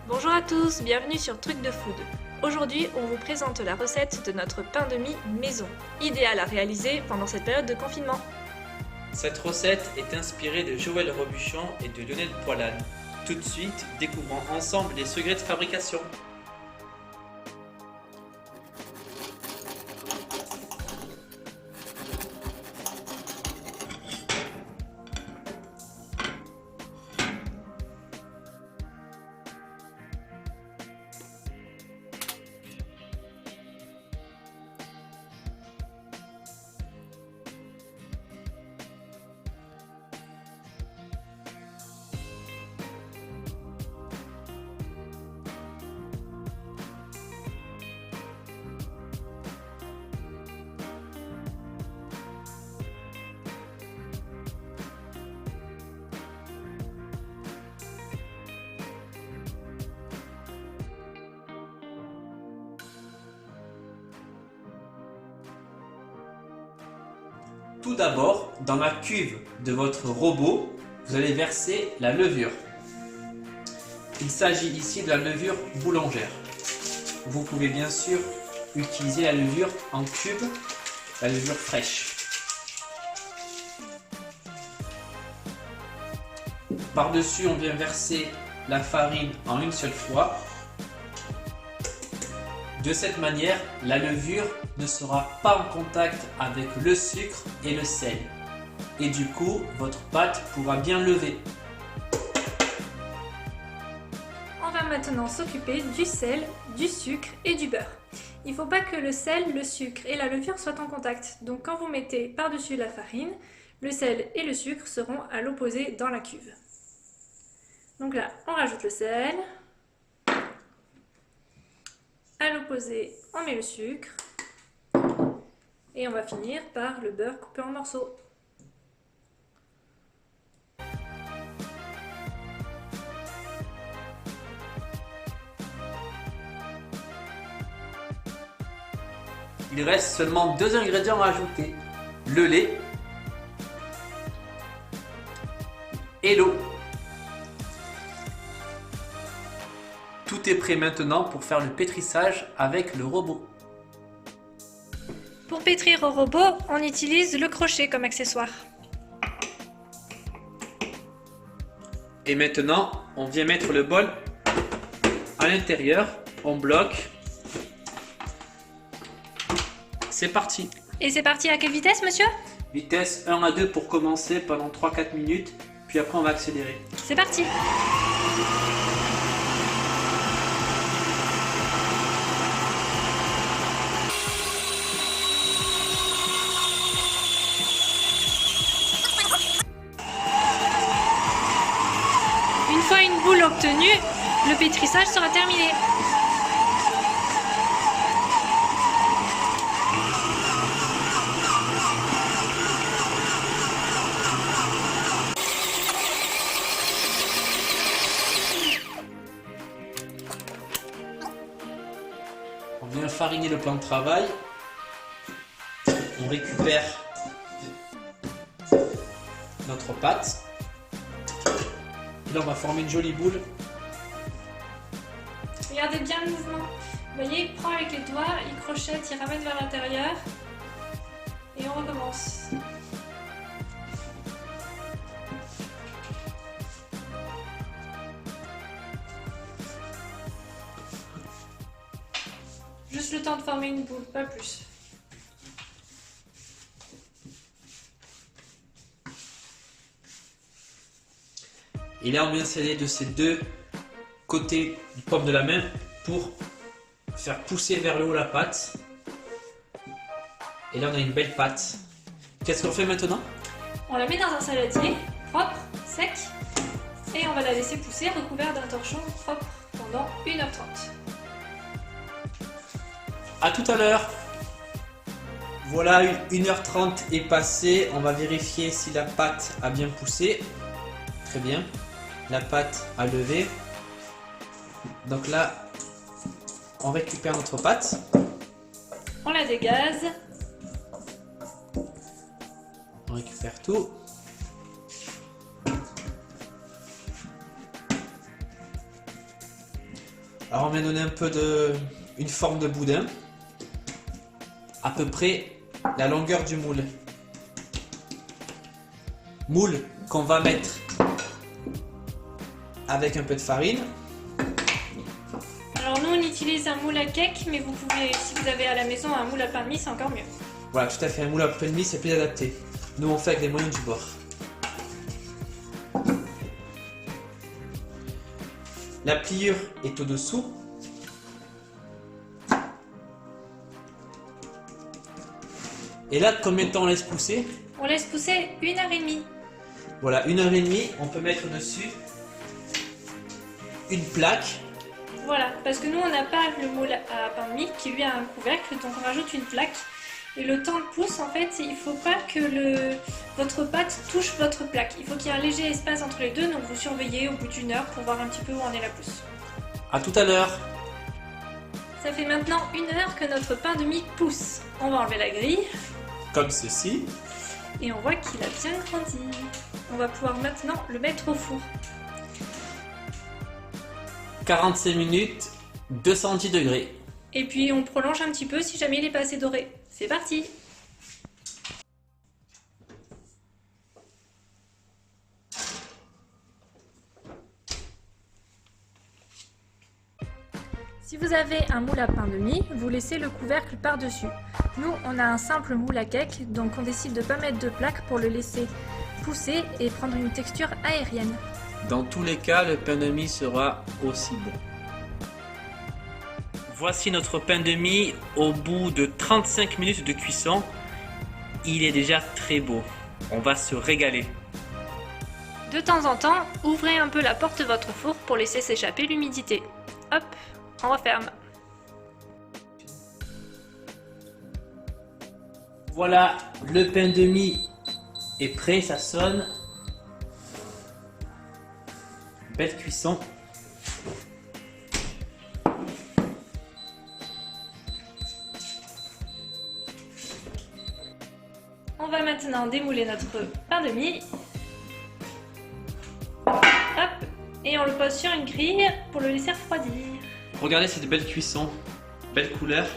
Bonjour à tous, bienvenue sur Truc de Food. Aujourd'hui, on vous présente la recette de notre pain de mie maison, idéal à réaliser pendant cette période de confinement. Cette recette est inspirée de Joël Robuchon et de Lionel Poilane. Tout de suite, découvrons ensemble les secrets de fabrication. Tout d'abord, dans la cuve de votre robot, vous allez verser la levure. Il s'agit ici de la levure boulangère. Vous pouvez bien sûr utiliser la levure en cube, la levure fraîche. Par-dessus, on vient verser la farine en une seule fois. De cette manière, la levure ne sera pas en contact avec le sucre et le sel. Et du coup, votre pâte pourra bien lever. On va maintenant s'occuper du sel, du sucre et du beurre. Il ne faut pas que le sel, le sucre et la levure soient en contact. Donc quand vous mettez par-dessus la farine, le sel et le sucre seront à l'opposé dans la cuve. Donc là, on rajoute le sel. À l'opposé, on met le sucre. Et on va finir par le beurre coupé en morceaux. Il reste seulement deux ingrédients à ajouter, le lait et l'eau. Tout est prêt maintenant pour faire le pétrissage avec le robot. Pour pétrir au robot, on utilise le crochet comme accessoire. Et maintenant, on vient mettre le bol à l'intérieur, on bloque. C'est parti. Et c'est parti à quelle vitesse, monsieur? Vitesse 1 à 2 pour commencer pendant 3-4 minutes, puis après on va accélérer. C'est parti! Une fois une boule obtenue, le pétrissage sera terminé. On vient fariner le plan de travail. On récupère notre pâte. Là, on va former une jolie boule. Regardez bien le mouvement. Vous voyez, il prend avec les doigts, il crochette, il ramène vers l'intérieur. Et on recommence. Juste le temps de former une boule, pas plus. Et là, on vient sceller de ces deux côtés du paume de la main pour faire pousser vers le haut la pâte. Et là, on a une belle pâte. Qu'est-ce qu'on fait maintenant? On la met dans un saladier, propre, sec, et on va la laisser pousser recouvert d'un torchon propre pendant 1h30. À tout à l'heure. Voilà, 1h30 est passée. On va vérifier si la pâte a bien poussé. Très bien. La pâte a levé. Donc là, on récupère notre pâte. On la dégaze. On récupère tout. Alors on vient donner un peu une forme de boudin. À peu près la longueur du moule. Moule qu'on va mettre avec un peu de farine. Alors nous on utilise un moule à cake, mais vous pouvez, si vous avez à la maison un moule à pain de mie, c'est encore mieux. Voilà, tout à fait, un moule à pain de mie c'est plus adapté. Nous on fait avec les moyens du bord. La pliure est au-dessous. Et là, combien de temps on laisse pousser? On laisse pousser 1h30. Voilà, 1h30, on peut mettre dessus une plaque. Voilà, parce que nous on n'a pas le moule à pain de mie qui lui a un couvercle, donc on rajoute une plaque. Et le temps de pousse, en fait, il ne faut pas que votre pâte touche votre plaque. Il faut qu'il y ait un léger espace entre les deux, donc vous surveillez au bout d'une heure pour voir un petit peu où en est la pousse. À tout à l'heure. Ça fait maintenant 1 heure que notre pain de mie pousse. On va enlever la grille. Comme ceci. Et on voit qu'il a bien grandi. On va pouvoir maintenant le mettre au four. 45 minutes, 210 degrés. Et puis on prolonge un petit peu si jamais il n'est pas assez doré. C'est parti! Si vous avez un moule à pain de mie, vous laissez le couvercle par-dessus. Nous, on a un simple moule à cake, donc on décide de ne pas mettre de plaque pour le laisser pousser et prendre une texture aérienne. Dans tous les cas, le pain de mie sera aussi bon. Voici notre pain de mie au bout de 35 minutes de cuisson. Il est déjà très beau. On va se régaler. De temps en temps, ouvrez un peu la porte de votre four pour laisser s'échapper l'humidité. Hop, on referme. Voilà, le pain de mie est prêt, ça sonne. Belle cuisson. On va maintenant démouler notre pain de mie. Hop, et on le pose sur une grille pour le laisser refroidir. Regardez cette belle cuisson, belle couleur.